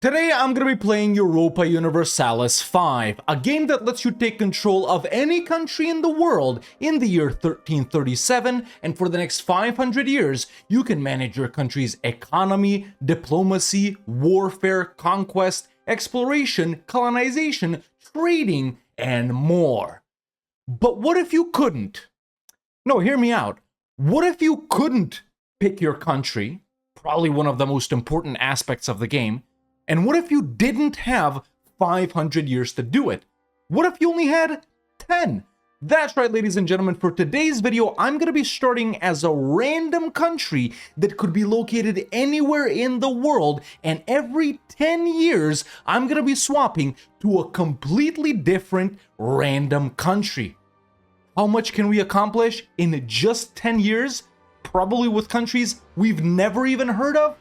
Today I'm going to be playing Europa Universalis 5, a game that lets you take control of any country in the world in the year 1337, and for the next 500 years you can manage your country's economy, diplomacy, warfare, conquest, exploration, colonization, trading, and more. But what if you couldn't? No, hear me out. What if you couldn't pick your country, probably one of the most important aspects of the game? And what if you didn't have 500 years to do it? What if you only had 10? That's right, ladies and gentlemen, for today's video, I'm going to be starting as a random country that could be located anywhere in the world, and every 10 years, I'm going to be swapping to a completely different random country. How much can we accomplish in just 10 years? Probably with countries we've never even heard of?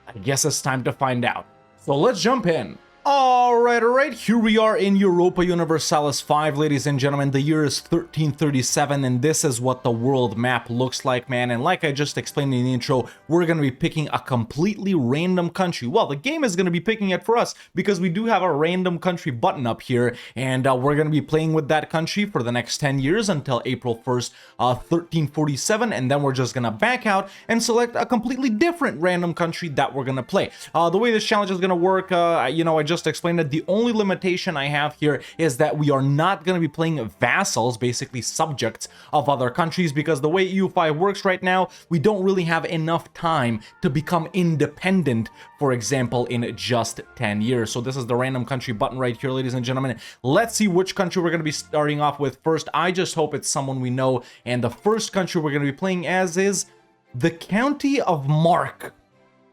I guess it's time to find out. So let's jump in. Alright, here we are in Europa Universalis 5, ladies and gentlemen. The year is 1337, and this is what the world map looks like, man. And like I just explained in the intro, we're going to be picking a completely random country. Well, the game is going to be picking it for us, because we do have a random country button up here, and we're going to be playing with that country for the next 10 years until April 1st, 1347, and then we're just going to back out and select a completely different random country that we're going to play. The way this challenge is going to work, I just explained that the only limitation I have here is that we are not going to be playing vassals, basically subjects of other countries, because the way EU5 works right now, we don't really have enough time to become independent, for example, in just 10 years. So this is the random country button right here, ladies and gentlemen. Let's see which country we're going to be starting off with first. I just hope it's someone we know, and the first country we're going to be playing as is the County of Mark.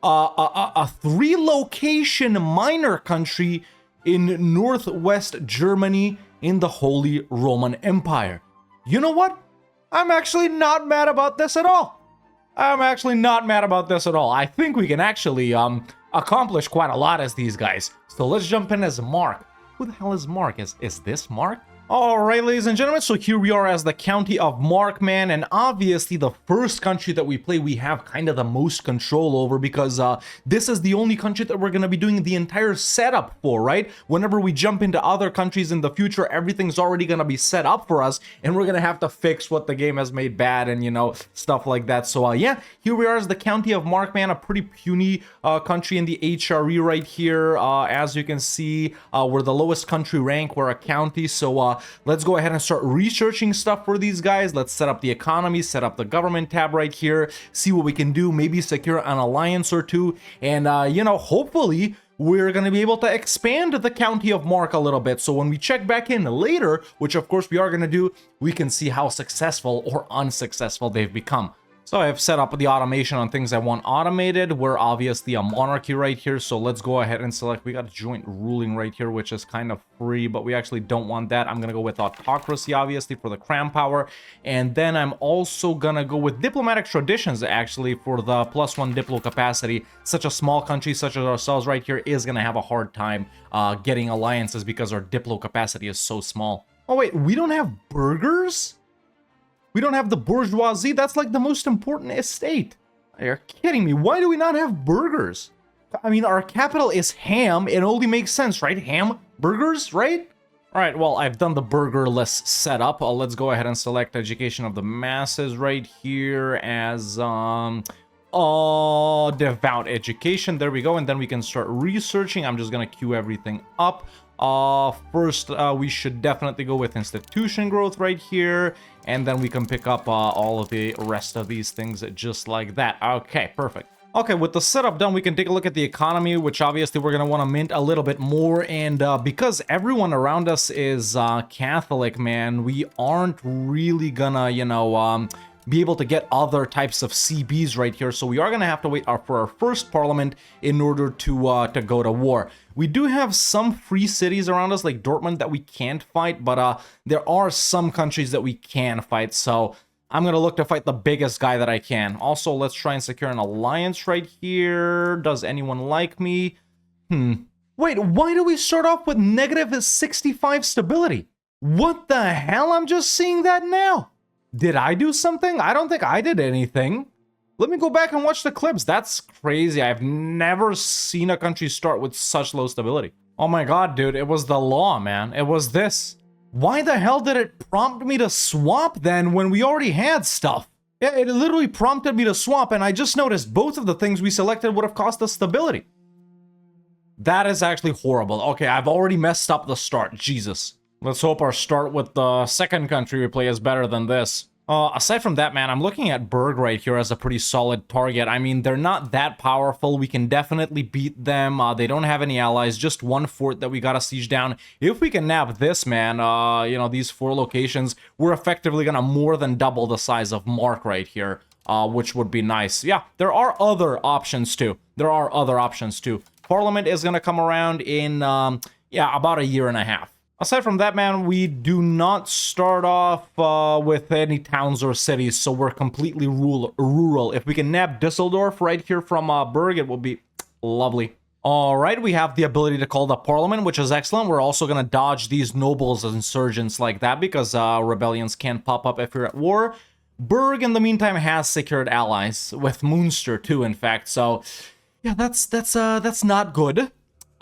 A 3-location minor country in northwest Germany in the Holy Roman Empire. You know what? I'm actually not mad about this at all. I think we can actually accomplish quite a lot as these guys. So let's jump in as Mark. Who the hell is Mark? Is this Mark? Alright, ladies and gentlemen, so here we are as the County of Mark, man, and obviously the first country that we play, we have kind of the most control over, because this is the only country that we're going to be doing the entire setup for, right? Whenever we jump into other countries in the future, everything's already going to be set up for us, and we're going to have to fix what the game has made bad and, stuff like that. So, yeah, here we are as the County of Mark, man, a pretty puny country in the HRE right here. As you can see, we're the lowest country rank, we're a county, so let's go ahead and start researching stuff for these guys. Let's set up the economy, set up the government tab right here, see what we can do, maybe secure an alliance or two, and, hopefully we're going to be able to expand the County of Mark a little bit. So when we check back in later, which of course we are going to do, we can see how successful or unsuccessful they've become. So I've set up the automation on things I want automated. We're obviously a monarchy right here, so let's go ahead and select. We got joint ruling right here, which is kind of free, but we actually don't want that. I'm going to go with autocracy, obviously, for the crown power. And then I'm also going to go with diplomatic traditions, actually, for the +1 diplo capacity. Such a small country such as ourselves right here is going to have a hard time getting alliances because our diplo capacity is so small. Oh, wait, we don't have burghers? We don't have the bourgeoisie? That's like the most important estate. You're kidding me. Why do we not have burghers? I mean, our capital is Ham. It only makes sense, right? Ham burgers, right? All right, well, I've done the burgerless setup. Let's go ahead and select education of the masses right here as devout education. There we go. And then we can start researching. I'm just going to queue everything up. First, we should definitely go with institution growth right here, and then we can pick up all of the rest of these things just like that. Okay, perfect. Okay, with the setup done, we can take a look at the economy, which obviously we're going to want to mint a little bit more, and because everyone around us is Catholic, man, we aren't really gonna, be able to get other types of CBs right here, so we are going to have to wait for our first parliament in order to go to war. We do have some free cities around us, like Dortmund, that we can't fight, but there are some countries that we can fight, so I'm going to look to fight the biggest guy that I can. Also, let's try and secure an alliance right here. Does anyone like me? Wait, why do we start off with -65 stability? What the hell? I'm just seeing that now. Did I do something? I don't think I did anything. Let me go back and watch the clips. That's crazy. I've never seen a country start with such low stability. Oh my god, dude. It was the law, man. It was this. Why the hell did it prompt me to swap then when we already had stuff? Yeah, it literally prompted me to swap, and I just noticed both of the things we selected would have cost us stability. That is actually horrible. Okay, I've already messed up the start. Jesus. Let's hope our start with the second country we play is better than this. Aside from that, man, I'm looking at Berg right here as a pretty solid target. I mean, they're not that powerful. We can definitely beat them. They don't have any allies, just one fort that we gotta siege down. If we can nab this, man, you know, these 4 locations, we're effectively gonna more than double the size of Mark right here, which would be nice. Yeah, there are other options too. Parliament is gonna come around in, yeah, about a year and a half. Aside from that, man, we do not start off with any towns or cities, so we're completely rural. If we can nab Düsseldorf right here from Berg, it will be lovely. All right, we have the ability to call the parliament, which is excellent. We're also going to dodge these nobles and insurgents like that because rebellions can pop up if you're at war. Berg, in the meantime, has secured allies with Munster too, in fact. So, yeah, that's not good.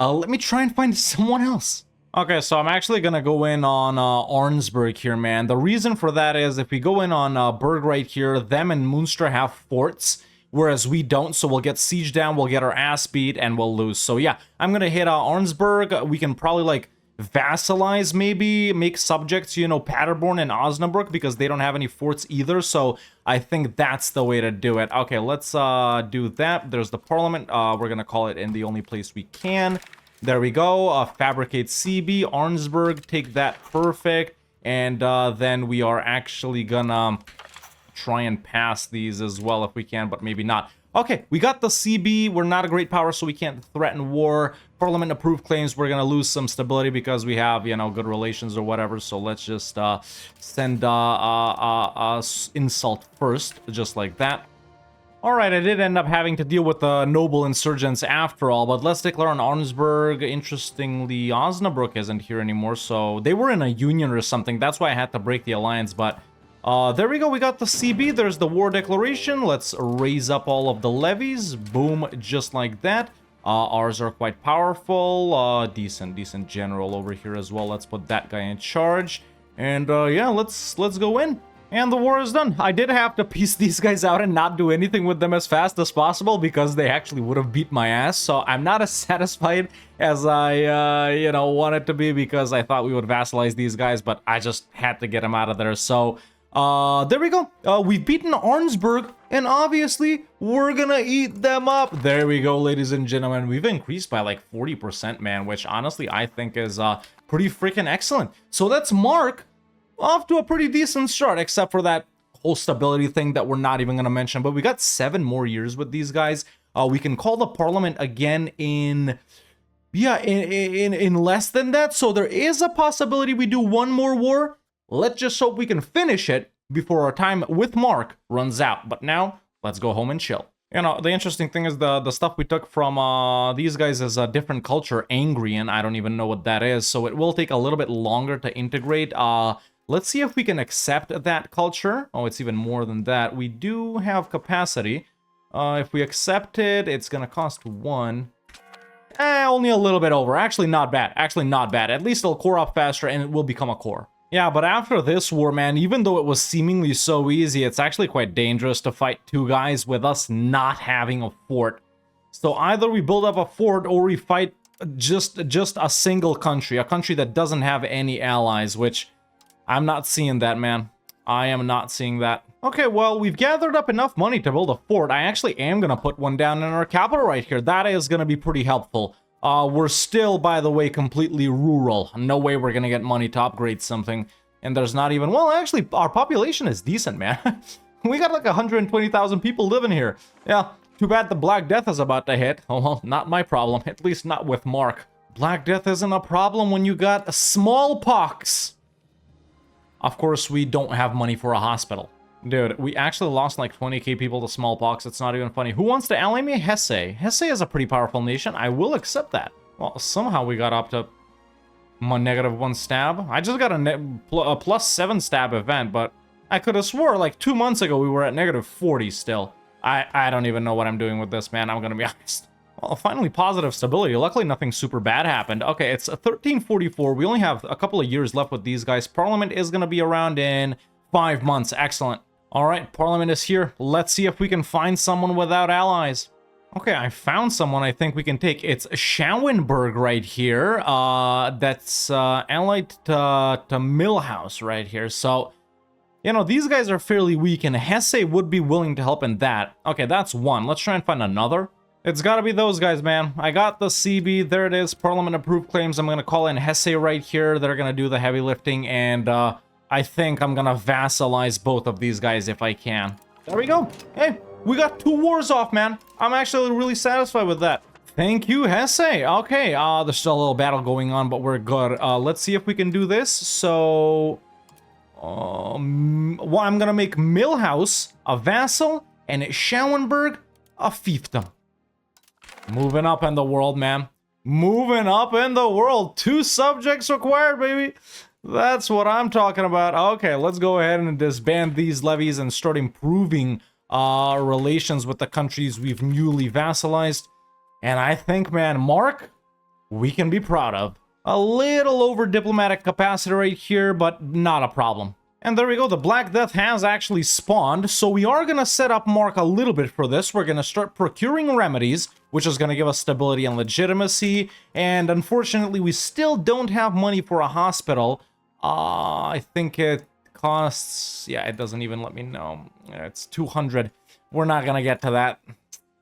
Let me try and find someone else. Okay, so I'm actually gonna go in on Arnsberg here, man. The reason for that is if we go in on Berg right here, them and Munster have forts, whereas we don't, so we'll get sieged down, we'll get our ass beat, and we'll lose. So yeah, I'm gonna hit Arnsberg. We can probably, like, vassalize, maybe, make subjects, you know, Paderborn and Osnabrück, because they don't have any forts either, so I think that's the way to do it. Okay, let's do that. There's the parliament. We're gonna call it in the only place we can. There we go. Fabricate CB, Arnsberg, take that, perfect. And then we are actually gonna try and pass these as well if we can, but maybe not. Okay, we got the CB. We're not a great power, so we can't threaten war. Parliament approved claims. We're gonna lose some stability because we have, you know, good relations or whatever. So let's just send insult first, just like that. Alright, I did end up having to deal with the noble insurgents after all, but let's declare on Arnsberg. Interestingly, Osnabrück isn't here anymore, so they were in a union or something. That's why I had to break the alliance, but there we go. We got the CB. There's the war declaration. Let's raise up all of the levies. Boom, just like that. Ours are quite powerful. Decent general over here as well. Let's put that guy in charge. And yeah, let's go in. And the war is done. I did have to piece these guys out and not do anything with them as fast as possible because they actually would have beat my ass. So I'm not as satisfied as I, you know, wanted to be because I thought we would vassalize these guys, but I just had to get them out of there. So there we go. We've beaten Arnsberg, and obviously we're gonna eat them up. There we go, ladies and gentlemen. We've increased by like 40%, man, which honestly I think is pretty freaking excellent. So that's Mark. Off to a pretty decent start, except for that whole stability thing that we're not even going to mention. But we got 7 more years with these guys. We can call the parliament again in... yeah, in less than that. So there is a possibility we do one more war. Let's just hope we can finish it before our time with Mark runs out. But now, let's go home and chill. You know, the interesting thing is the stuff we took from these guys is a different culture, Angrian. I don't even know what that is. So it will take a little bit longer to integrate. Let's see if we can accept that culture. Oh, it's even more than that. We do have capacity. If we accept it, it's gonna cost 1. Only a little bit over. Actually, not bad. At least it'll core up faster and it will become a core. Yeah, but after this war, man, even though it was seemingly so easy, it's actually quite dangerous to fight 2 guys with us not having a fort. So either we build up a fort or we fight just a single country. A country that doesn't have any allies, which... I'm not seeing that, man. I am not seeing that. Okay, well, we've gathered up enough money to build a fort. I actually am going to put one down in our capital right here. That is going to be pretty helpful. We're still, by the way, completely rural. No way we're going to get money to upgrade something. And there's not even... well, actually, our population is decent, man. We got like 120,000 people living here. Yeah, too bad the Black Death is about to hit. Oh, well, not my problem. At least not with Mark. Black Death isn't a problem when you got smallpox. Of course, we don't have money for a hospital. Dude, we actually lost like 20k people to smallpox. It's not even funny. Who wants to ally me? Hesse. Hesse is a pretty powerful nation. I will accept that. Well, somehow we got up to my -1 stab. I just got a +7 stab event, but I could have swore like 2 months ago we were at -40 still. I don't even know what I'm doing with this, man. I'm gonna be honest. Well, finally positive stability. Luckily, nothing super bad happened. Okay, it's 1344. We only have a couple of years left with these guys. Parliament is gonna be around in 5 months. Excellent. All right, Parliament is here. Let's see if we can find someone without allies. Okay, I found someone I think we can take. It's Schauenberg right here. That's allied to Millhouse right here. So, you know, these guys are fairly weak, and Hesse would be willing to help in that. Okay, that's one. Let's try and find another. It's gotta be those guys, man. I got the CB. There it is. Parliament approved claims. I'm gonna call in Hesse right here. They're gonna do the heavy lifting, and I think I'm gonna vassalize both of these guys if I can. There we go. Hey, we got 2 wars off, man. I'm actually really satisfied with that. Thank you, Hesse. Okay, there's still a little battle going on, but we're good. Let's see if we can do this. So, well, I'm gonna make Millhouse a vassal and Schauenberg a fiefdom. Moving up in the world, man. Moving up in the world. 2 subjects required, baby. That's what I'm talking about. Okay, let's go ahead and disband these levies and start improving relations with the countries we've newly vassalized. And I think, man, Mark, we can be proud of. A little over diplomatic capacity right here, but not a problem. And there we go, the Black Death has actually spawned, so we are gonna set up Mark a little bit for this. We're gonna start procuring remedies, which is gonna give us stability and legitimacy, and unfortunately we still don't have money for a hospital. I think it costs, yeah, it doesn't even let me know. It's 200. We're not gonna get to that.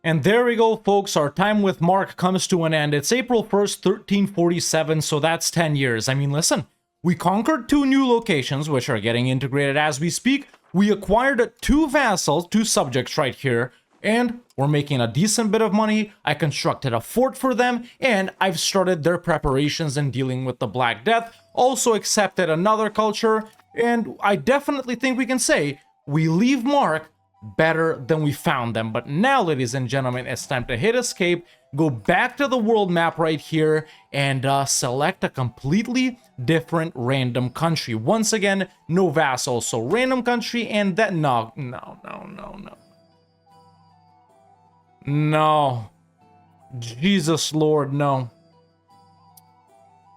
And there we go, folks. Our time with Mark comes to an end. It's April 1st, 1347, so that's 10 years. I mean, listen, we conquered 2 new locations, which are getting integrated as we speak. We acquired 2 vassals, 2 subjects right here, and we're making a decent bit of money. I constructed a fort for them, and I've started their preparations in dealing with the Black Death. Also accepted another culture, and I definitely think we can say we leave Mark better than we found them. But now, ladies and gentlemen, it's time to hit escape, go back to the world map right here, and select a completely different random country. Once again, no vassals, so random country, and that, no. No. Jesus Lord, no.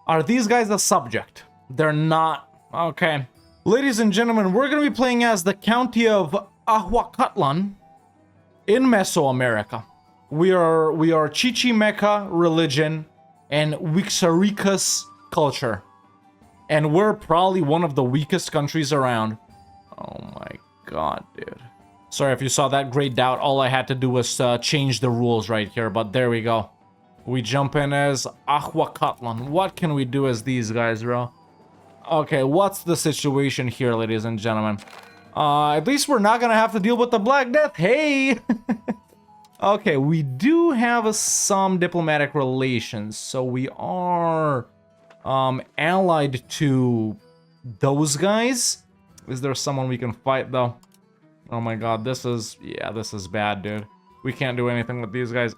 Are these guys a subject? They're not. Okay. Ladies and gentlemen, we're going to be playing as the County of Ahuacatlan in Mesoamerica. We are Chichimeca religion and Wixarica's culture. And we're probably one of the weakest countries around. Oh my god, dude. Sorry if you saw that great doubt. All I had to do was change the rules right here, but there we go. We jump in as Ahuacatlan. What can we do as these guys, bro? Okay, what's the situation here, ladies and gentlemen? At least we're not gonna have to deal with the Black Death. Hey! Okay, we do have some diplomatic relations, so we are allied to those guys. Is there someone we can fight, though? Oh my god, this is bad, dude. We can't do anything with these guys.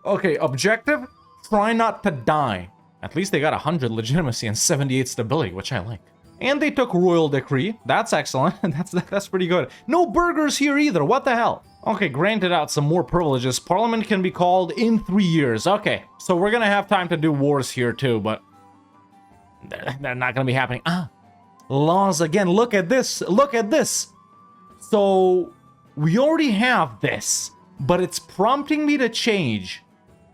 Okay, objective, try not to die. At least they got 100 legitimacy and 78 stability, which I like. And they took royal decree. That's excellent. That's pretty good. No burgers here either. What the hell? Okay, granted out some more privileges. Parliament can be called in 3 years. Okay, so we're gonna have time to do wars here too, but they're not gonna be happening. Laws again. Look at this. Look at this. So we already have this, but it's prompting me to change.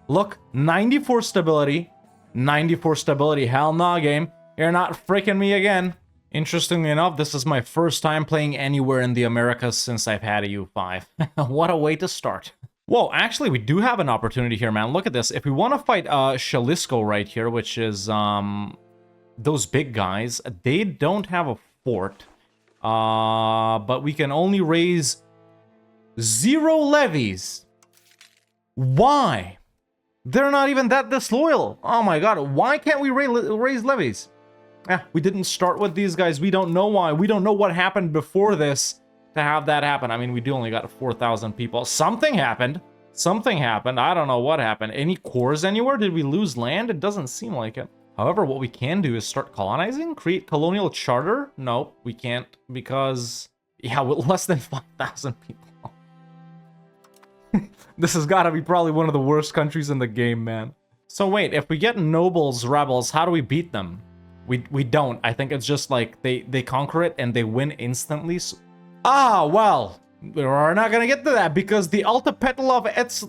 Look, 94 stability. 94 stability. Hell nah, game. You're not freaking me again. Interestingly enough, this is my first time playing anywhere in the Americas since I've had a EU5. What a way to start. Whoa, actually, we do have an opportunity here, man. Look at this. If we want to fight Jalisco right here, which is those big guys, they don't have a fort. But we can only raise 0 levies. Why? They're not even that disloyal. Oh my god, why can't we raise levies? We didn't start with these guys. We don't know why. We don't know what happened before this to have that happen. I mean, we do only got 4,000 people. Something happened. Something happened. I don't know what happened. Any cores anywhere? Did we lose land? It doesn't seem like it. However, what we can do is start colonizing, create colonial charter. Nope, we can't because, yeah, with less than 5,000 people. This has got to be probably one of the worst countries in the game, man. So wait, if we get nobles, rebels, how do we beat them? We don't. I think it's just like they conquer it and they win instantly. So... Ah, well, we're not gonna get to that because the Altapetal of its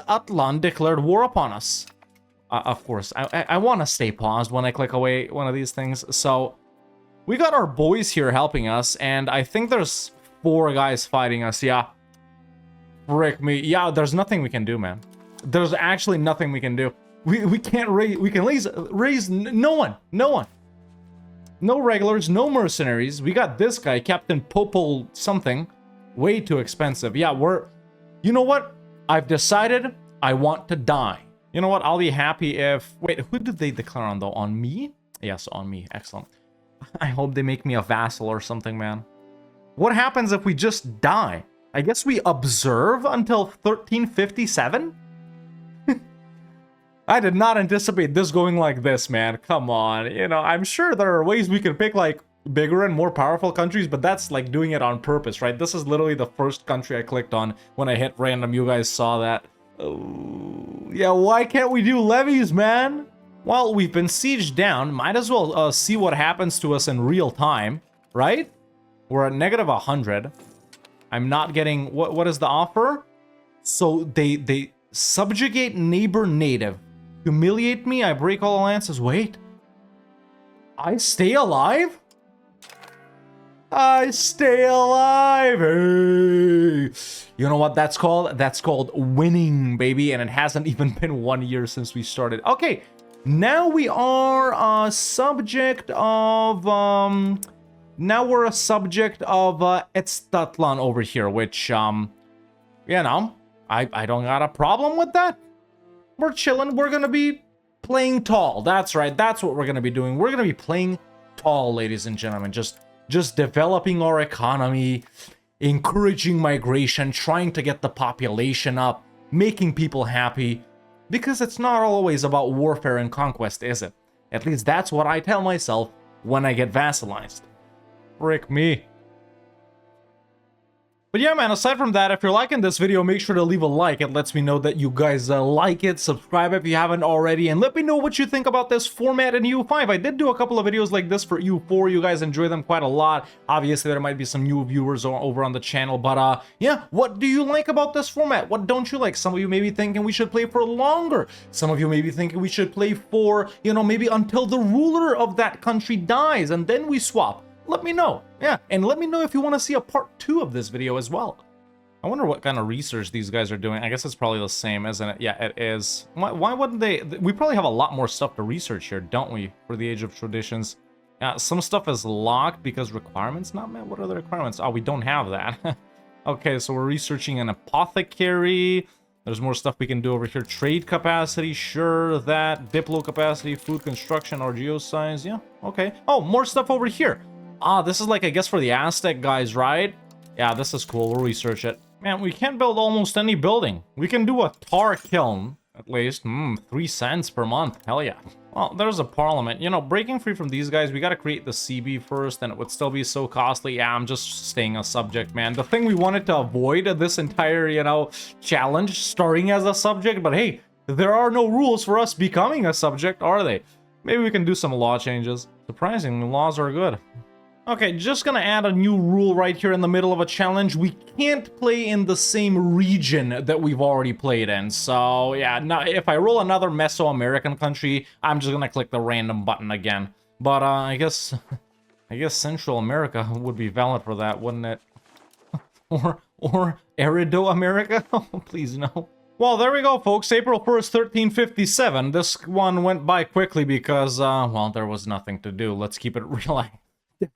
Atlan declared war upon us. Of course, I want to stay paused when I click away one of these things. So we got our boys here helping us, and I think there's 4 guys fighting us. Yeah, frick me. Yeah, there's nothing we can do, man. There's actually nothing we can do. We can't raise. We can raise no one. No regulars, no mercenaries. We got this guy, Captain Popo something. Way too expensive. Yeah, you know what? I've decided I want to die. You know what? I'll be happy if... Wait, who did they declare on, though? On me? Yes, on me. Excellent. I hope they make me a vassal or something, man. What happens if we just die? I guess we observe until 1357? I did not anticipate this going like this, man. Come on. You know, I'm sure there are ways we could pick, like, bigger and more powerful countries, but that's, like, doing it on purpose, right? This is literally the first country I clicked on when I hit random. You guys saw that. Oh, yeah, why can't we do levies, man? Well, we've been sieged down. Might as well see what happens to us in real time, right? We're at negative 100. I'm not getting... What is the offer? So they subjugate neighbor native. Humiliate me, I break all alliances. Wait. I stay alive? I stay alive. Hey. You know what that's called? That's called winning, baby. And it hasn't even been 1 year since we started. Okay. Now we are a subject of... Now we're a subject of Etstatlan over here, which, you know, I don't got a problem with that. We're chilling. We're going to be playing tall. That's right. That's what we're going to be doing. We're going to be playing tall, ladies and gentlemen. Just developing our economy, encouraging migration, trying to get the population up, making people happy. Because it's not always about warfare and conquest, is it? At least that's what I tell myself when I get vassalized. Frick me. But yeah, man, aside from that, if you're liking this video, make sure to leave a like. It lets me know that you guys like it. Subscribe if you haven't already. And let me know what you think about this format in EU5. I did do a couple of videos like this for EU4. You guys enjoy them quite a lot. Obviously, there might be some new viewers over on the channel. But yeah, what do you like about this format? What don't you like? Some of you may be thinking we should play for longer. Some of you may be thinking we should play for, you know, maybe until the ruler of that country dies. And then we swap. Let me know. Yeah, and let me know if you want to see a part 2 of this video as well. I wonder what kind of research these guys are doing. I guess it's probably the same, isn't it? Yeah, it is. Why wouldn't they? We probably have a lot more stuff to research here, don't we? For the Age of Traditions. Yeah, some stuff is locked because requirements not met. What are the requirements? Oh, we don't have that. Okay, so we're researching an apothecary. There's more stuff we can do over here. Trade capacity, sure, that. Diplo capacity, food construction, or geoscience. Yeah, okay. Oh, more stuff over here. Ah, this is like, I guess, for the Aztec guys, right? Yeah, this is cool. We'll research it. Man, we can't build almost any building. We can do a tar kiln, at least. 3 cents per month. Hell yeah. Well, there's a parliament. You know, breaking free from these guys, we gotta create the CB first, and it would still be so costly. Yeah, I'm just staying a subject, man. The thing we wanted to avoid this entire, you know, challenge, starting as a subject, but hey, there are no rules for us becoming a subject, are they? Maybe we can do some law changes. Surprisingly, laws are good. Okay, just gonna add a new rule right here in the middle of a challenge. We can't play in the same region that we've already played in. So, yeah, now if I roll another Mesoamerican country, I'm just gonna click the random button again. But, I guess Central America would be valid for that, wouldn't it? or Arido America? Oh, please no. Well, there we go, folks. April 1st, 1357. This one went by quickly because, well, there was nothing to do. Let's keep it real.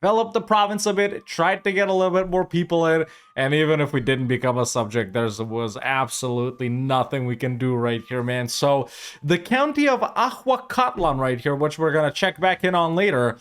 Developed the province a bit, tried to get a little bit more people in, and even if we didn't become a subject, there was absolutely nothing we can do right here, man. So, the county of Ahuacatlan right here, which we're gonna check back in on later,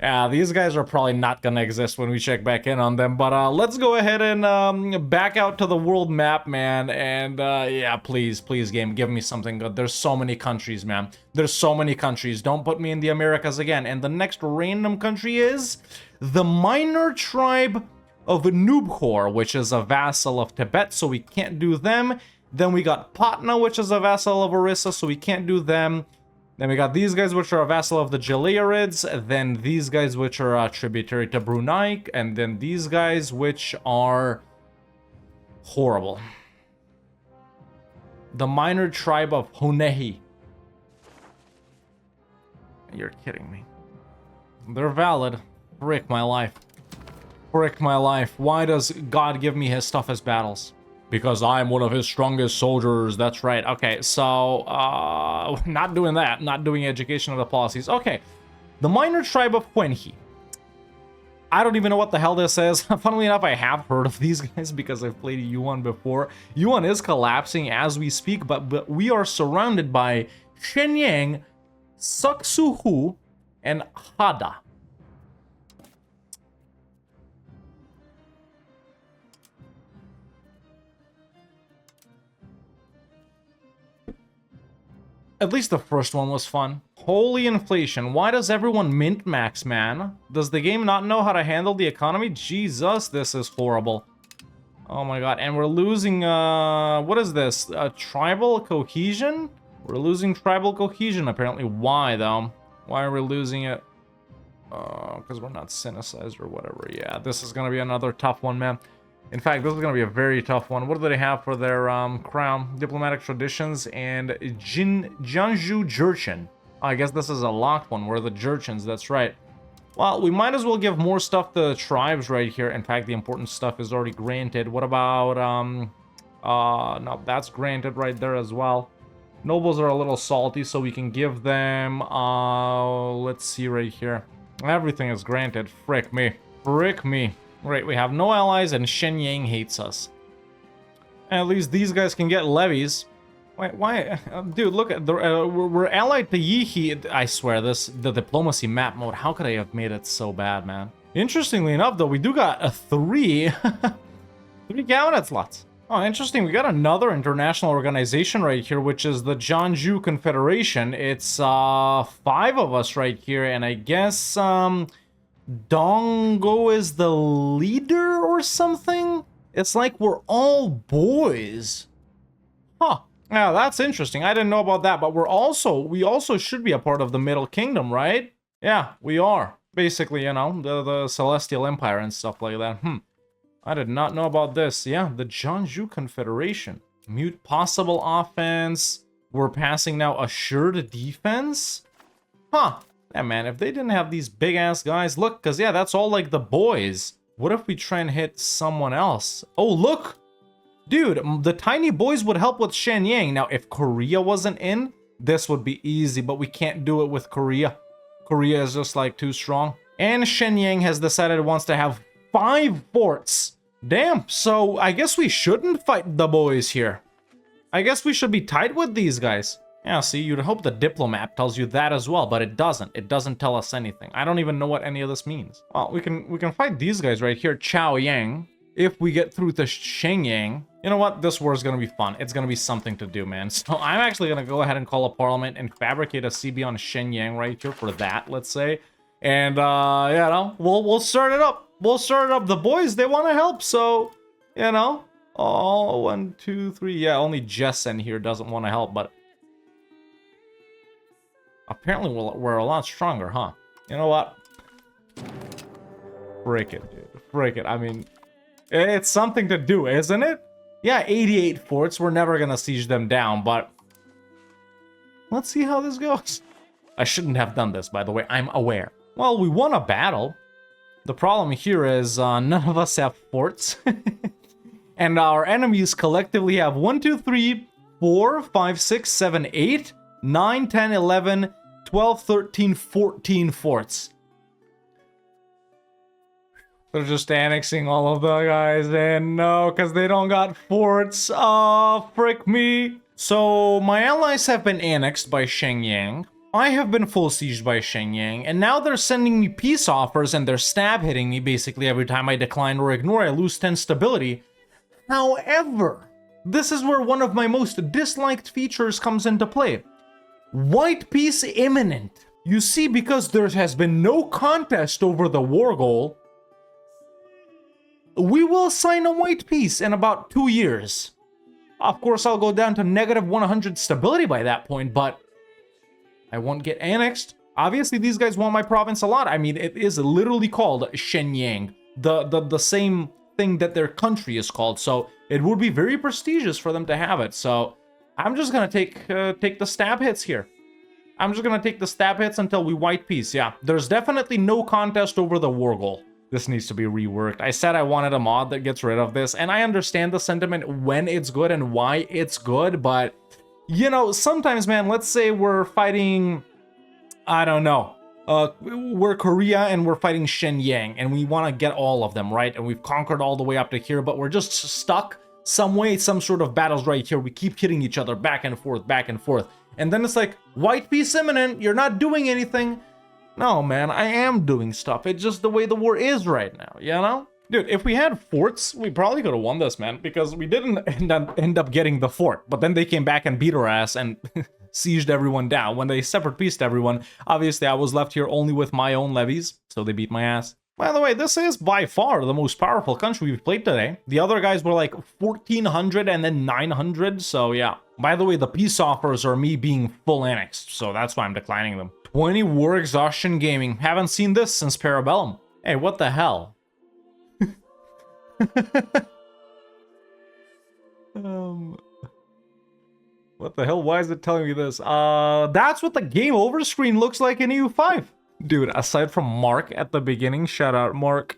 yeah, these guys are probably not gonna exist when we check back in on them, but let's go ahead and back out to the world map, man, and yeah, please game, give me something good. There's so many countries, man. There's so many countries. Don't put me in the Americas again. And the next random country is the minor tribe of Nubkhor, which is a vassal of Tibet, so we can't do them. Then we got Patna, which is a vassal of Orissa, so we can't do them. Then we got these guys, which are a vassal of the Jalairids. Then these guys, which are tributary to Brunei. And then these guys, which are horrible. The minor tribe of Honehi. You're kidding me. They're valid. Frick my life. Frick my life. Why does God give me his toughest battles? Because I'm one of his strongest soldiers. That's right. Okay, so, not doing that. Not doing education of the policies. Okay, the minor tribe of Huenhi. I don't even know what the hell this is. Funnily enough, I have heard of these guys because I've played Yuan before. Yuan is collapsing as we speak, but we are surrounded by Shenyang, Saksuhu, and Hada. At least the first one was fun. Holy inflation. Why does everyone mint max, man? Does the game not know how to handle the economy? Jesus, this is horrible. Oh my god. And we're losing, what is this? Tribal cohesion? We're losing tribal cohesion, apparently. Why, though? Why are we losing it? Because we're not synicized or whatever. Yeah, this is gonna be another tough one, man. In fact, this is going to be a very tough one. What do they have for their crown? Diplomatic traditions and Jianzhou Jurchen. I guess this is a locked one. We're the Jurchens, that's right. Well, we might as well give more stuff to tribes right here. In fact, the important stuff is already granted. What about, no, that's granted right there as well. Nobles are a little salty, so we can give them, let's see right here. Everything is granted. Frick me. Frick me. Right, we have no allies and Shenyang hates us. At least these guys can get levies. Wait, why? Dude, look at the we're allied to Yihi. I swear, the diplomacy map mode. How could I have made it so bad, man? Interestingly enough, though, we do got a three cabinet slots. Oh, interesting. We got another international organization right here, which is the Jianzhou Confederation. It's 5 of us right here, and I guess Dongo is the leader or something? It's like we're all boys. Huh. Yeah, that's interesting. I didn't know about that, but we also should be a part of the Middle Kingdom, right? Yeah, we are. Basically, you know, the Celestial Empire and stuff like that. I did not know about this. Yeah, the Jianzhou Confederation. Mute possible offense. We're passing now assured defense? Huh. Yeah, man, if they didn't have these big-ass guys... Look, because, yeah, that's all, like, the boys. What if we try and hit someone else? Oh, look! Dude, the tiny boys would help with Shenyang. Now, if Korea wasn't in, this would be easy, but we can't do it with Korea. Korea is just, like, too strong. And Shenyang has decided it wants to have 5 forts. Damn, so I guess we shouldn't fight the boys here. I guess we should be tight with these guys. Yeah, see, you'd hope the diplomat tells you that as well, but it doesn't. It doesn't tell us anything. I don't even know what any of this means. Well, we can fight these guys right here, Chaoyang, if we get through to Shenyang. You know what? This war is going to be fun. It's going to be something to do, man. So I'm actually going to go ahead and call a parliament and fabricate a CB on Shenyang right here for that, let's say. And, you know, we'll start it up. We'll start it up. The boys, they want to help, so, you know. Oh, 1, 2, 3. Yeah, only Jessen here doesn't want to help, but... Apparently, we're a lot stronger, huh? You know what? Frick it, dude. Frick it. I mean, it's something to do, isn't it? Yeah, 88 forts. We're never gonna siege them down, but... Let's see how this goes. I shouldn't have done this, by the way. I'm aware. Well, we won a battle. The problem here is none of us have forts. And our enemies collectively have 1, 2, 3, 4, 5, 6, 7, 8, 9, 10, 11, 12, 13, 14 forts. They're just annexing all of the guys in. No, because they don't got forts. Oh, frick me. So, my allies have been annexed by Shenyang. I have been full sieged by Shenyang. And now they're sending me peace offers and they're stab hitting me basically every time I decline or ignore. I lose 10 stability. However, this is where one of my most disliked features comes into play. White peace imminent. You see, because there has been no contest over the war goal, we will sign a white peace in about 2 years. Of course, I'll go down to negative 100 stability by that point, but I won't get annexed. Obviously, these guys want my province a lot. I mean, it is literally called Shenyang, the same thing that their country is called. So it would be very prestigious for them to have it. So I'm just gonna take the stab hits here. I'm just gonna take the stab hits until we white peace. Yeah, there's definitely no contest over the war goal. This needs to be reworked. I said I wanted a mod that gets rid of this, and I understand the sentiment when it's good and why it's good, but you know, sometimes, man, let's say we're fighting, I don't know, we're Korea and we're fighting Shenyang, and we want to get all of them, right? And we've conquered all the way up to here, but we're just stuck some way, some sort of battles right here. We keep hitting each other back and forth, back and forth. And then it's like, white peace imminent, you're not doing anything. No, man, I am doing stuff. It's just the way the war is right now, you know? Dude, if we had forts, we probably could have won this, man, because we didn't end up getting the fort. But then they came back and beat our ass and sieged everyone down. When they separate peaced everyone, obviously I was left here only with my own levies, so they beat my ass. By the way, this is by far the most powerful country we've played today. The other guys were like 1,400 and then 900, so yeah. By the way, the peace offers are me being full annexed, so that's why I'm declining them. 20 war exhaustion gaming. Haven't seen this since Parabellum. Hey, what the hell? What the hell? Why is it telling me this? That's what the game over screen looks like in EU5. Dude, aside from Mark at the beginning, shout out Mark,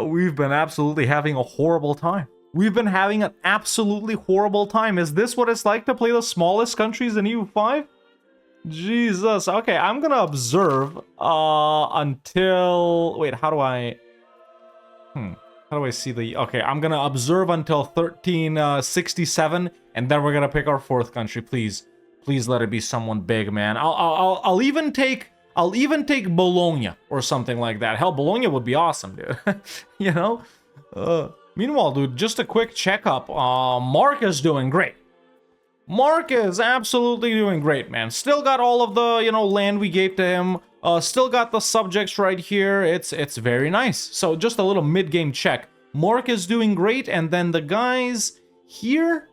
we've been absolutely having a horrible time. We've been having an absolutely horrible time. Is this what it's like to play the smallest countries in EU5? Jesus. Okay, I'm gonna observe until... Wait, how do I... How do I see the... Okay, I'm gonna observe until 1367, and then we're gonna pick our fourth country. Please, please let it be someone big, man. I'll even take Bologna or something like that. Hell, Bologna would be awesome, dude. You know. Meanwhile, dude, just a quick checkup. Mark is doing great. Mark is absolutely doing great, man. Still got all of the, you know, land we gave to him. Still got the subjects right here. It's very nice. So just a little mid-game check. Mark is doing great, and then the guys here,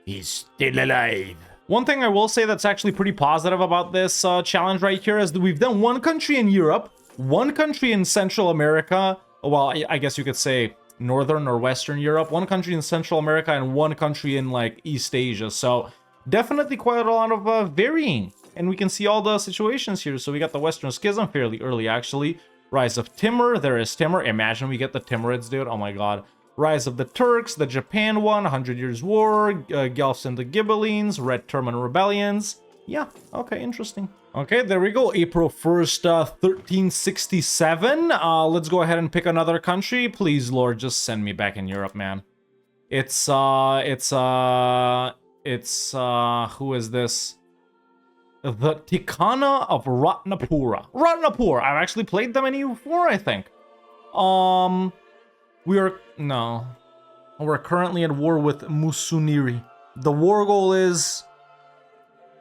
he's still alive. One thing I will say that's actually pretty positive about this challenge right here is that we've done one country in Europe, one country in Central America. Well, I guess you could say Northern or Western Europe, one country in Central America, and one country in like East Asia. So definitely quite a lot of varying. And we can see all the situations here. So we got the Western Schism fairly early, actually. Rise of Timur. There is Timur. Imagine we get the Timurids, dude. Oh my god. Rise of the Turks. The Japan one. 100 Years' War. Guelphs and the Ghibellines. Red Turman Rebellions. Yeah. Okay, interesting. Okay, there we go. April 1st, 1367. Let's go ahead and pick another country. Please, Lord, just send me back in Europe, man. Who is this? The Tikhana of Ratnapura. Ratnapur. I've actually played them in EU4, I think. We're currently at war with Musuniri. The war goal is...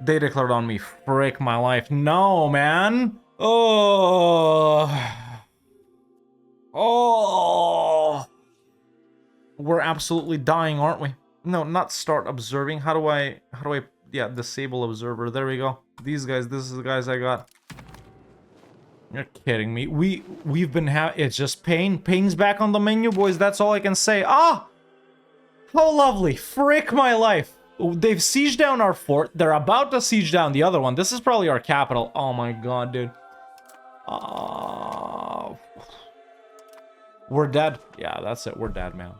They declared on me. Frick my life. No, man. Oh. We're absolutely dying, aren't we? No, not start observing. How do I... Yeah, disable observer. There we go. These guys, this is the guys I got. You're kidding me. We've been it's just pain. Pain's back on the menu, boys. That's all I can say. Ah! How lovely. Frick my life. They've sieged down our fort. They're about to siege down the other one. This is probably our capital. Oh my god, dude. We're dead. Yeah, that's it. We're dead, man.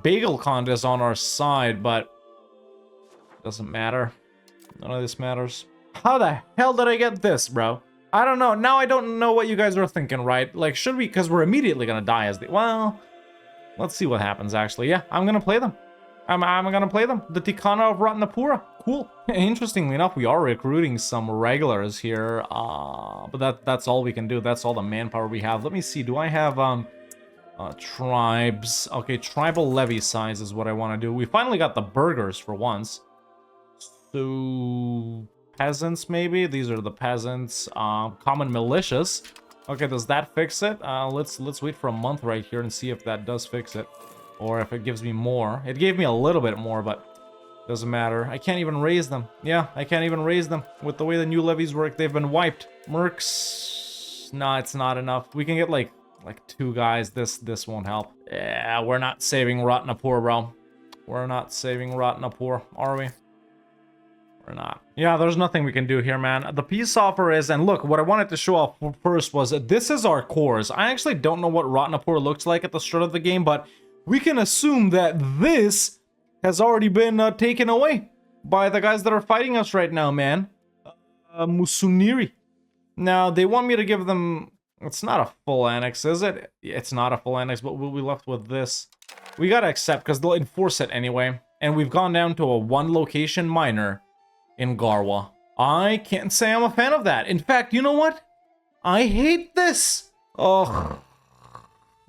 Bagel Khan is on our side, but doesn't matter. None of this matters. How the hell did I get this, bro? I don't know. Now I don't know what you guys are thinking, right? Like, should we? Because we're immediately gonna die as the... Well, let's see what happens, actually. Yeah, I'm gonna play them. I'm gonna play them. The Tikhana of Ratnapura. Cool. Interestingly enough, we are recruiting some regulars here. But that's all we can do. That's all the manpower we have. Let me see. Do I have tribes? Okay, tribal levy size is what I want to do. We finally got the burghers for once. So peasants, maybe. These are the peasants. Common militias. Okay, does that fix it? Let's wait for a month right here and see if that does fix it. Or if it gives me more. It gave me a little bit more, but doesn't matter. I can't even raise them. Yeah, I can't even raise them. With the way the new levies work, they've been wiped. Mercs... Nah, it's not enough. We can get like 2 guys. This won't help. Yeah, we're not saving Ratnapur, bro. We're not saving Ratnapur, are we? We're not. Yeah, there's nothing we can do here, man. The peace offer is, and look, what I wanted to show off first was this is our cores. I actually don't know what Ratnapur looks like at the start of the game, but we can assume that this has already been taken away by the guys that are fighting us right now, man. Musuniri. Now, they want me to give them... It's not a full annex, is it? It's not a full annex, but we'll be left with this. We gotta accept, because they'll enforce it anyway. And we've gone down to a 1-location minor in Garwa. I can't say I'm a fan of that. In fact, you know what? I hate this. Oh,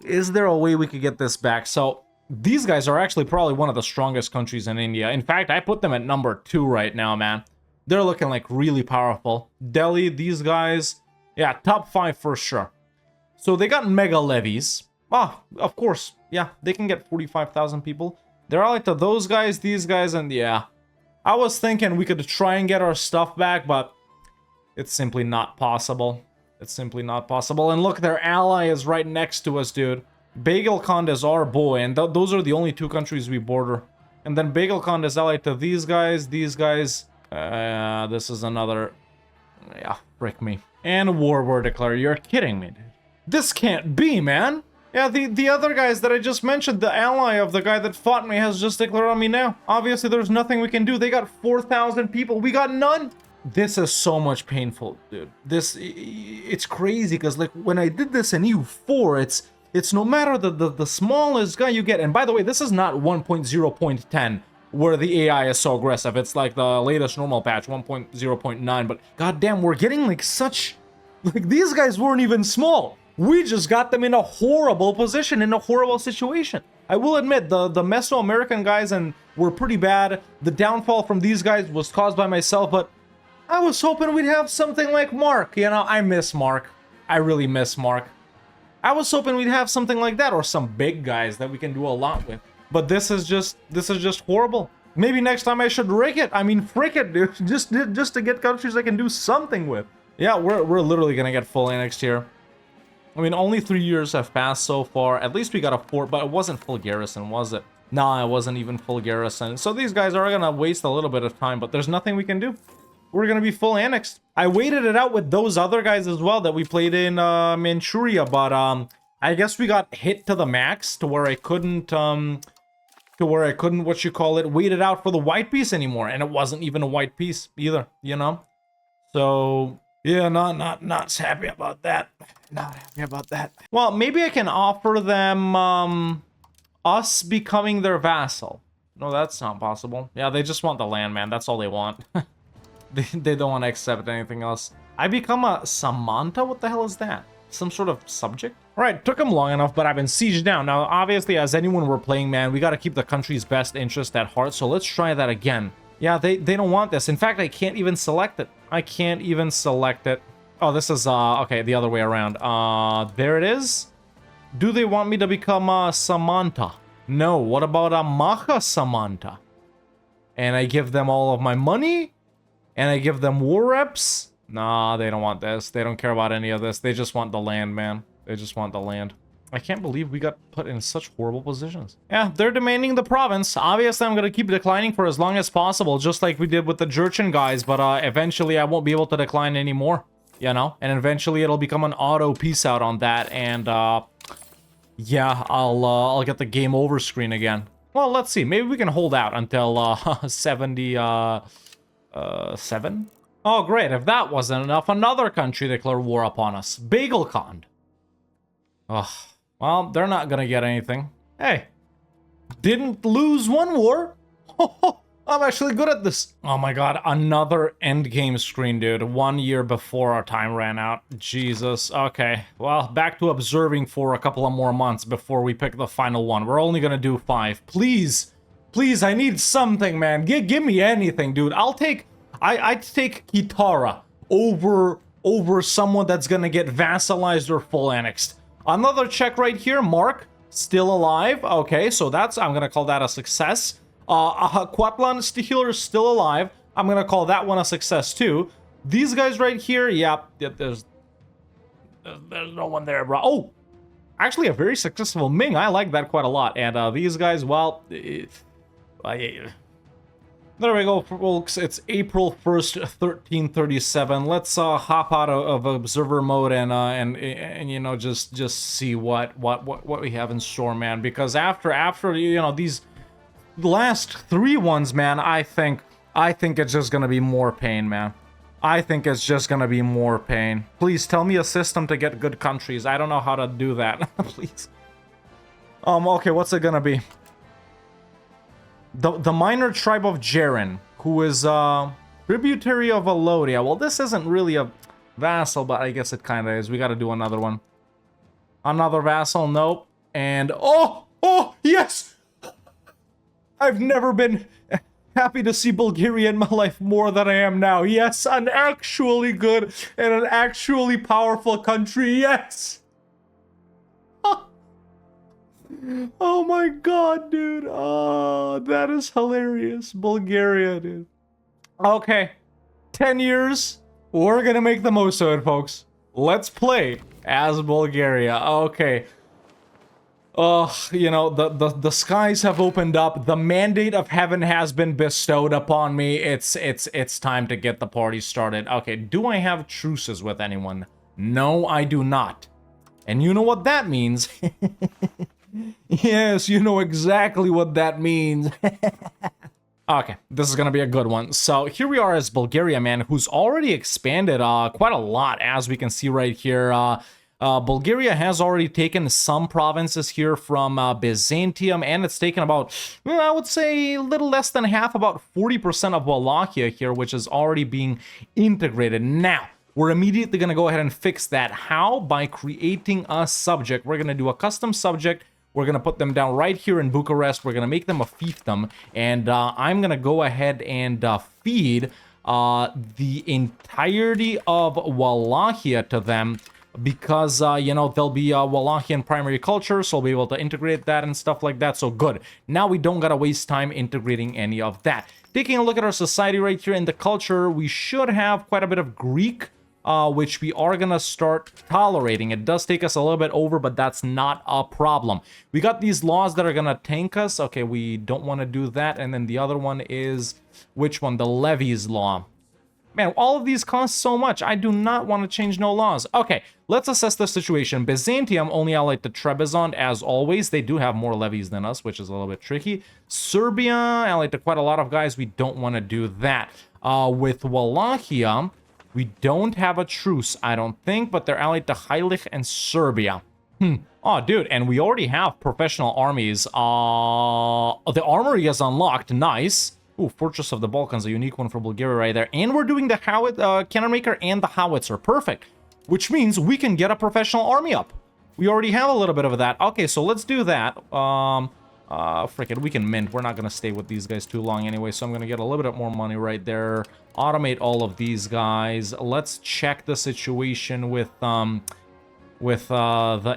is there a way we could get this back? So these guys are actually probably one of the strongest countries in India. In fact, I put them at number 2 right now, man. They're looking like really powerful. Delhi, these guys, yeah, top 5 for sure. So they got mega levies. Ah, of course, yeah, they can get 45,000 people. They're allied to those guys, these guys, and yeah. I was thinking we could try and get our stuff back, but it's simply not possible. It's simply not possible. And look, their ally is right next to us, dude. Bagelkhand is our boy, and those are the only 2 countries we border. And then Bagelkhand is allied to these guys, these guys. This is another... Yeah, frick me. And war were declared. You're kidding me, dude. This can't be, man. Yeah, the other guys that I just mentioned, the ally of the guy that fought me has just declared on me now. Obviously, there's nothing we can do. They got 4,000 people. We got none. This is so much painful, dude. It's crazy, because like when I did this in EU4, it's no matter the smallest guy you get. And by the way, this is not 1.0.10 where the AI is so aggressive. It's like the latest normal patch, 1.0.9. But goddamn, we're getting like such... Like these guys weren't even small. We just got them in a horrible position, in a horrible situation. I will admit, the Mesoamerican guys were pretty bad. The downfall from these guys was caused by myself, but I was hoping we'd have something like Mark. You know, I miss Mark. I really miss Mark. I was hoping we'd have something like that, or some big guys that we can do a lot with. But this is just horrible. Maybe next time I should rig it. I mean, frick it, dude. Just to get countries I can do something with. Yeah, we're literally gonna get full annexed here. I mean, only 3 years have passed so far. At least we got a fort, but it wasn't full garrison, was it? Nah, it wasn't even full garrison. So these guys are gonna waste a little bit of time, but there's nothing we can do. We're gonna be full annexed. I waited it out with those other guys as well that we played in Manchuria, but I guess we got hit to the max to where I couldn't what you call it, wait it out for the white piece anymore, and it wasn't even a white piece either, you know. So yeah, not happy about that. Not happy about that. Well, maybe I can offer them us becoming their vassal. No, that's not possible. Yeah, they just want the land, man. That's all they want. They don't want to accept anything else. I become a Samanta? What the hell is that? Some sort of subject? Alright, took them long enough, but I've been sieged down. Now, obviously, as anyone we're playing, man, we got to keep the country's best interest at heart, so let's try that again. Yeah, they don't want this. In fact, I can't even select it. I can't even select it. Oh, this is, okay, the other way around. There it is. Do they want me to become a Samanta? No, what about a Maha Samanta? And I give them all of my money? And I give them war reps? Nah, they don't want this. They don't care about any of this. They just want the land, man. They just want the land. I can't believe we got put in such horrible positions. Yeah, they're demanding the province. Obviously, I'm going to keep declining for as long as possible, just like we did with the Jurchen guys, but eventually I won't be able to decline anymore, you know? And eventually it'll become an auto peace out on that, and yeah, I'll get the game over screen again. Well, let's see. Maybe we can hold out until 77? Oh, great. If that wasn't enough, another country declared war upon us. Bagelkhand. Ugh. Well, they're not gonna get anything. Hey, didn't lose one war. I'm actually good at this. Oh my god, another endgame screen, dude. 1 year before our time ran out. Jesus. Okay, well, back to observing for a couple of more months before we pick the final one. We're only gonna do 5. Please, please, I need something, man. Give me anything, dude. I'd take Kitara over over someone that's gonna get vassalized or full annexed. Another check right here, Mark, still alive. Okay, so that's, I'm gonna call that a success. Quatlan Stihiller is still alive. I'm gonna call that one a success too. These guys right here, yeah, there's no one there, bro. Oh, actually a very successful Ming. I like that quite a lot. And these guys, well, there we go, folks. It's April 1st, 1337. Let's hop out of observer mode and you know, just see what we have in store, man. Because after you know, these last three ones, man, I think it's just gonna be more pain, man. I think it's just gonna be more pain. Please tell me a system to get good countries. I don't know how to do that. Please. Okay, what's it gonna be? The minor tribe of Jaren, who is tributary of Alodia. Well, this isn't really a vassal, but I guess it kind of is. We got to do another one. Another vassal, nope. And oh, yes! I've never been happy to see Bulgaria in my life more than I am now. Yes, an actually good and an actually powerful country. Yes! Oh my god, dude. Oh, that is hilarious. Bulgaria, dude. Okay. 10 years. We're gonna make the most of it, folks. Let's play as Bulgaria. Okay. You know, the skies have opened up. The mandate of heaven has been bestowed upon me. It's time to get the party started. Okay, do I have truces with anyone? No, I do not. And you know what that means. Yes, you know exactly what that means. Okay, this is gonna be a good one. So here we are as Bulgaria, man, who's already expanded quite a lot, as we can see right here. Bulgaria has already taken some provinces here from Byzantium, and it's taken about, well, I would say a little less than half, about 40% of Wallachia here, which is already being integrated. Now, we're immediately going to go ahead and fix that. How? By creating a subject. We're going to do a custom subject. We're going to put them down right here in Bucharest. We're going to make them a fiefdom. And I'm going to go ahead and feed the entirety of Wallachia to them. Because, you know, there'll be Wallachian primary culture, so we'll be able to integrate that and stuff like that. So good. Now we don't gotta waste time integrating any of that. Taking a look at our society right here in the culture, we should have quite a bit of Greek, which we are gonna start tolerating. It does take us a little bit over, but that's not a problem. We got these laws that are gonna tank us. Okay, we don't want to do that. And then the other one is, which one? The levies law. Man, all of these cost so much. I do not want to change no laws. Okay, let's assess the situation. Byzantium only allied to Trebizond, as always. They do have more levies than us, which is a little bit tricky. Serbia allied to quite a lot of guys. We don't want to do that. With Wallachia, we don't have a truce, I don't think, but they're allied to Heilig and Serbia. Oh, dude, and we already have professional armies. The armory is unlocked. Nice. Ooh, Fortress of the Balkans, a unique one for Bulgaria right there. And we're doing the cannon maker and the howitzer. Perfect. Which means we can get a professional army up. We already have a little bit of that. Okay, so let's do that. Frick it, we can mint. We're not going to stay with these guys too long anyway, so I'm going to get a little bit more money right there. Automate all of these guys. Let's check the situation with the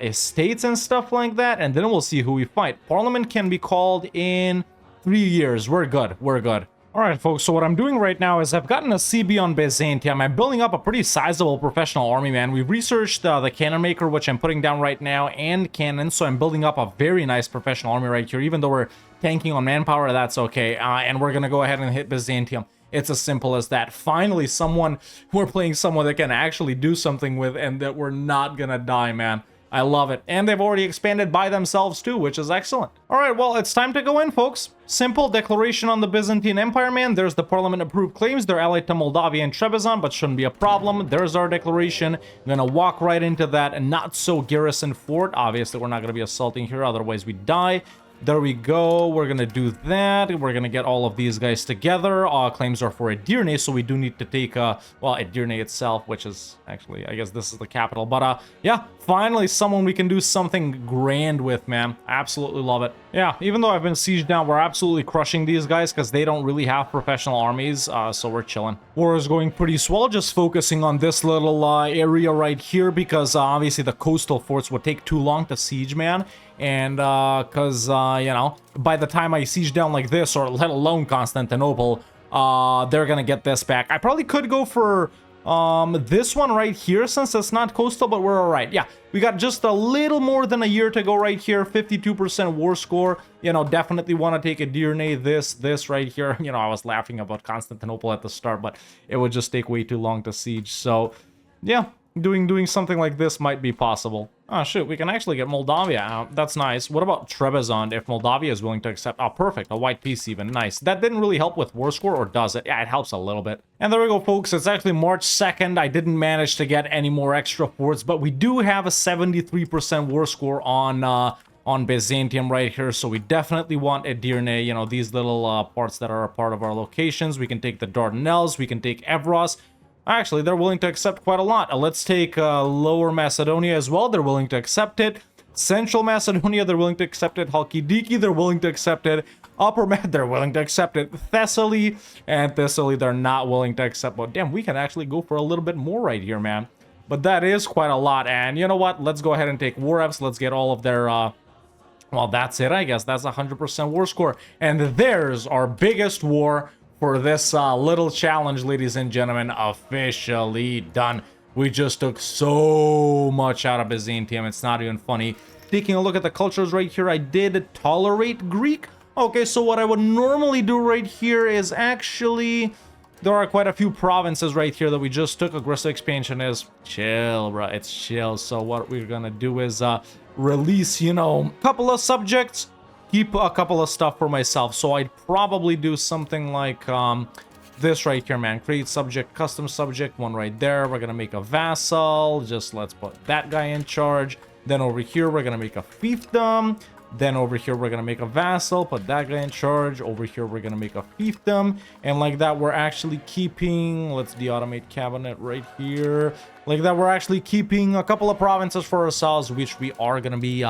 estates and stuff like that, and then we'll see who we fight. Parliament can be called in 3 years. We're good. We're good. Alright, folks, so what I'm doing right now is I've gotten a CB on Byzantium. I'm building up a pretty sizable professional army, man. We've researched the cannon maker, which I'm putting down right now, and cannons, so I'm building up a very nice professional army right here. Even though we're tanking on manpower, that's okay. And we're gonna go ahead and hit Byzantium. It's as simple as that. Finally, we're playing someone that can actually do something with, and that we're not gonna die, man. I love it. And they've already expanded by themselves too, which is excellent. All right, well, it's time to go in, folks. Simple declaration on the Byzantine Empire, man. There's the parliament-approved claims. They're allied to Moldavia and Trebizond, but shouldn't be a problem. There's our declaration. I'm gonna walk right into that not-so-garrison fort. Obviously, we're not gonna be assaulting here, otherwise we die. There we go. We're gonna do that. We're gonna get all of these guys together. Claims are for Edirne, so we do need to take, well, Edirne itself, which is actually, I guess this is the capital. But, yeah, finally someone we can do something grand with, man. Absolutely love it. Yeah, even though I've been sieged down, we're absolutely crushing these guys because they don't really have professional armies, so we're chilling. War is going pretty swell, just focusing on this little area right here because obviously the coastal forts would take too long to siege, man. And because, you know, by the time I siege down like this, or let alone Constantinople, they're gonna get this back. I probably could go for this one right here since it's not coastal, but we're all right. Yeah, we got just a little more than a year to go right here. 52% war score. You know, definitely want to take Edirne. This right here. You know, I was laughing about Constantinople at the start, but it would just take way too long to siege. So, yeah. Doing something like this might be possible. Oh, shoot, we can actually get Moldavia out. That's nice. What about Trebizond if Moldavia is willing to accept? Oh, perfect. A white peace even. Nice. That didn't really help with war score, or does it? Yeah, it helps a little bit. And there we go, folks. It's actually March 2nd. I didn't manage to get any more extra forts, but we do have a 73% war score on Byzantium right here, so we definitely want Edirne, you know, these little parts that are a part of our locations. We can take the Dardanelles, we can take Evros. Actually, they're willing to accept quite a lot. Let's take Lower Macedonia as well. They're willing to accept it. Central Macedonia, they're willing to accept it. Halkidiki, they're willing to accept it. Upper Med, they're willing to accept it. Thessaly and Thessaly, they're not willing to accept. But damn, we can actually go for a little bit more right here, man. But that is quite a lot. And you know what? Let's go ahead and take Warevs. Let's get all of their... well, that's it, I guess. That's 100% war score. And there's our biggest war for this little challenge, ladies and gentlemen, officially done. We just took so much out of Byzantium, it's not even funny. Taking a look at the cultures right here, I did tolerate Greek. Okay, so what I would normally do right here is actually... There are quite a few provinces right here that we just took. Aggressive expansion is chill, bro. It's chill. So what we're gonna do is release, you know, a couple of subjects. Keep a couple of stuff for myself. So I'd probably do something like this right here, man. Create subject, custom subject, one right there. We're gonna make a vassal. Just let's put that guy in charge. Then over here, we're gonna make a fiefdom. Then over here, we're gonna make a vassal, put that guy in charge. Over here, we're gonna make a fiefdom. And like that, we're actually keeping, let's de-automate cabinet right here. Like that, we're actually keeping a couple of provinces for ourselves, which we are gonna be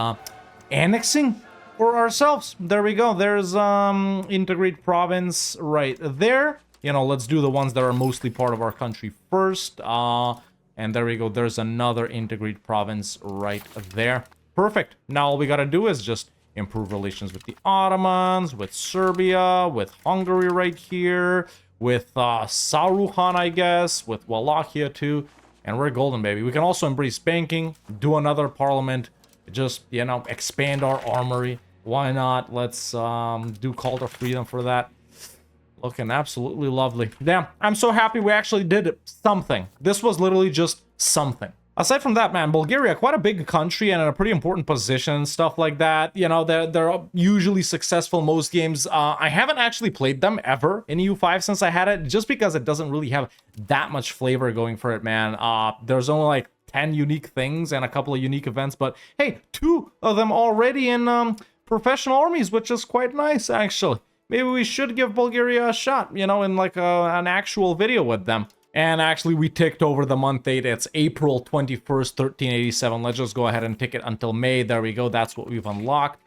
annexing for ourselves. There we go. There's integrate province right there. You know, let's do the ones that are mostly part of our country first. And there we go. There's another integrate province right there. Perfect. Now all we gotta do is just improve relations with the Ottomans, with Serbia, with Hungary right here, with Sauruhan, I guess, with Wallachia too, and we're golden, baby. We can also embrace banking, do another parliament, just, you know, expand our armory. Why not? Let's do Call to Freedom for that. Looking absolutely lovely. Damn, I'm so happy we actually did something. This was literally just something. Aside from that, man, Bulgaria, quite a big country and in a pretty important position and stuff like that. You know, they're usually successful most games. I haven't actually played them ever in EU5 since I had it, just because it doesn't really have that much flavor going for it, man. There's only like 10 unique things and a couple of unique events, but hey, 2 of them already in professional armies, which is quite nice, actually. Maybe we should give Bulgaria a shot, you know, in like an actual video with them. And actually, we ticked over the month date. It's April 21st, 1387. Let's just go ahead and tick it until May. There we go. That's what we've unlocked.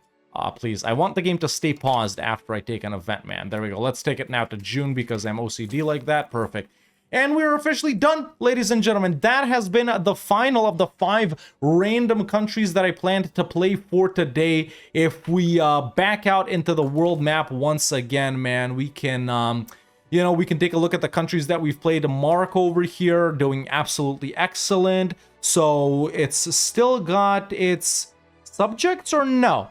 Please, I want the game to stay paused after I take an event, man. There we go. Let's take it now to June because I'm OCD like that. Perfect. And we're officially done, ladies and gentlemen. That has been the final of the 5 random countries that I planned to play for today. If we back out into the world map once again, man, we can... you know, we can take a look at the countries that we've played. Mark over here doing absolutely excellent. So it's still got its subjects or no?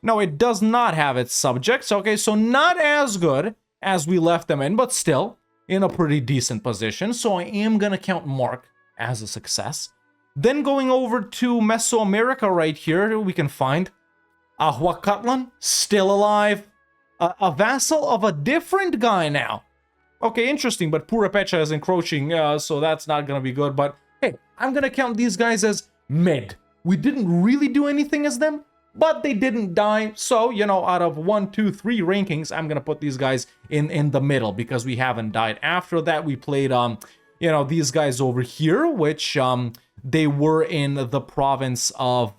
No, it does not have its subjects. Okay, so not as good as we left them in, but still in a pretty decent position. So I am going to count Mark as a success. Then going over to Mesoamerica right here, we can find Ahuacatlan, still alive. A vassal of a different guy now. Okay, interesting, but Purepecha is encroaching, so that's not gonna be good. But hey, I'm gonna count these guys as mid. We didn't really do anything as them, but they didn't die. So, you know, out of 1, 2, 3 rankings, I'm gonna put these guys in the middle because we haven't died. After that, we played you know, these guys over here, which they were in the province of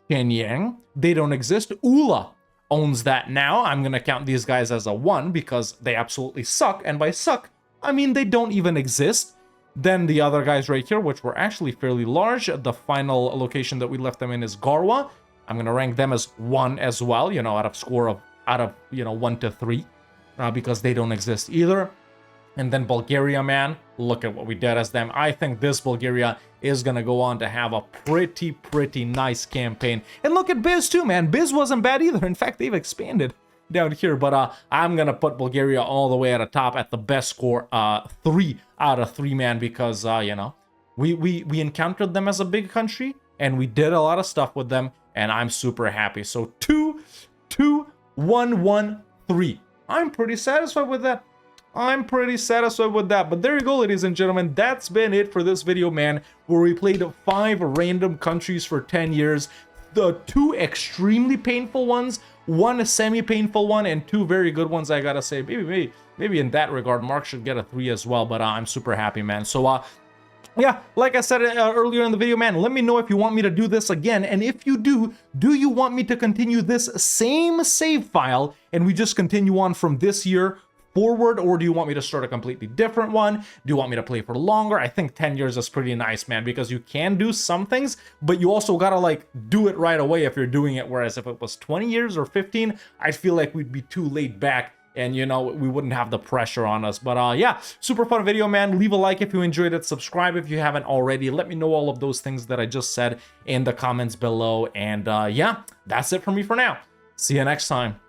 Shenyang. They don't exist. Ula owns that now. I'm gonna count these guys as a 1 because they absolutely suck, and by suck I mean they don't even exist. Then the other guys right here, which were actually fairly large. The final location that we left them in is Garwa. I'm gonna rank them as 1 as well, you know, out of you know, 1 to 3, because they don't exist either. And then Bulgaria, man, look at what we did as them. I think this Bulgaria is gonna go on to have a pretty nice campaign. And look at Biz too, man. Biz wasn't bad either. In fact, they've expanded down here, but I'm gonna put Bulgaria all the way at the top at the best score, 3 out of 3, man, because you know, we encountered them as a big country and we did a lot of stuff with them, and I'm super happy. So 2, 2, 1, 1, 3. I'm pretty satisfied with that. I'm pretty satisfied with that. But there you go, ladies and gentlemen. That's been it for this video, man, where we played 5 random countries for 10 years. The 2 extremely painful ones, 1 semi-painful one, and 2 very good ones, I gotta say. Maybe in that regard, Mark should get a 3 as well, but I'm super happy, man. So, yeah, like I said earlier in the video, man, let me know if you want me to do this again. And if you do you want me to continue this same save file and we just continue on from this year forward, or do you want me to start a completely different one? Do you want me to play for longer? I think 10 years is pretty nice, man, because you can do some things, but you also gotta like do it right away if you're doing it. Whereas if it was 20 years or 15, I feel like we'd be too laid back and, you know, we wouldn't have the pressure on us. But yeah, super fun video, man. Leave a like if you enjoyed it. Subscribe if you haven't already. Let me know all of those things that I just said in the comments below. And yeah, that's it for me for now. See you next time.